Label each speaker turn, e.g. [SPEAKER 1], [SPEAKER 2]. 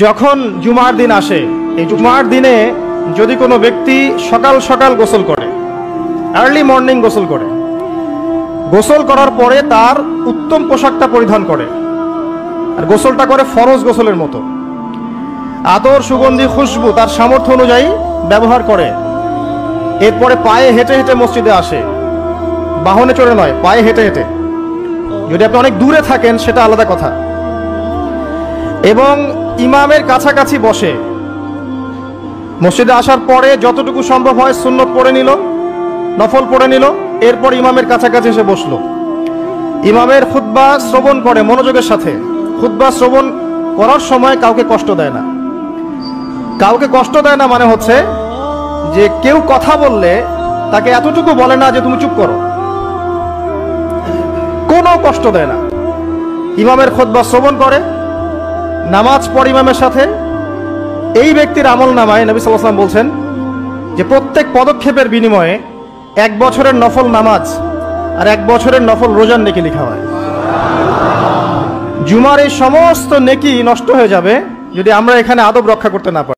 [SPEAKER 1] যখন জুমার দিন আসে, এই জুমার দিনে যদি কোনো ব্যক্তি সকাল সকাল গোসল করে, আর্লি মর্নিং গোসল করে, গোসল করার পরে তার উত্তম পোশাকটা পরিধান করে, আর গোসলটা করে ফরজ গোসলের মতো, আতর সুগন্ধি খুশবু তার সামর্থ্য অনুযায়ী ব্যবহার করে, এরপরে পায়ে হেঁটে হেঁটে মসজিদে আসে, বাহনে চড়ে নয়, পায়ে হেঁটে হেঁটে। যদি আপনি অনেক দূরে থাকেন সেটা আলাদা কথা। এবং ইমামের কাছাকাছি বসে, মসজিদে আসার পরে যতটুকু সম্ভব হয় সুন্নত পড়ে নিল, নফল পড়ে নিল, এরপর ইমামের কাছাকাছি এসে বসলো। ইমামের খুতবা শ্রবণ করে মনোযোগের সাথে। খুতবা শ্রবণ করার সময় কাউকে কষ্ট দেয় না। কাউকে কষ্ট দেয় না মানে হচ্ছে যে কেউ কথা বললে তাকে এতটুকু বলে না যে তুমি চুপ করো, কোনো কষ্ট দেয় না। ইমামের খুতবা শ্রবণ করে, নামাজ পড়ে ইমামের সাথে। এই ব্যক্তির আমল নামায় নবী সাল্লাল্লাহু আলাইহি ওয়াসাল্লাম বলছেন যে প্রত্যেক পদক্ষেপের বিনিময়ে 1 বছরের নফল নামাজ আর 1 বছরের নফল রোজার নেকি লেখা হয়। জুমার এই সমস্ত নেকি নষ্ট হয়ে যাবে যদি আমরা এখানে আদব রক্ষা করতে না পারি।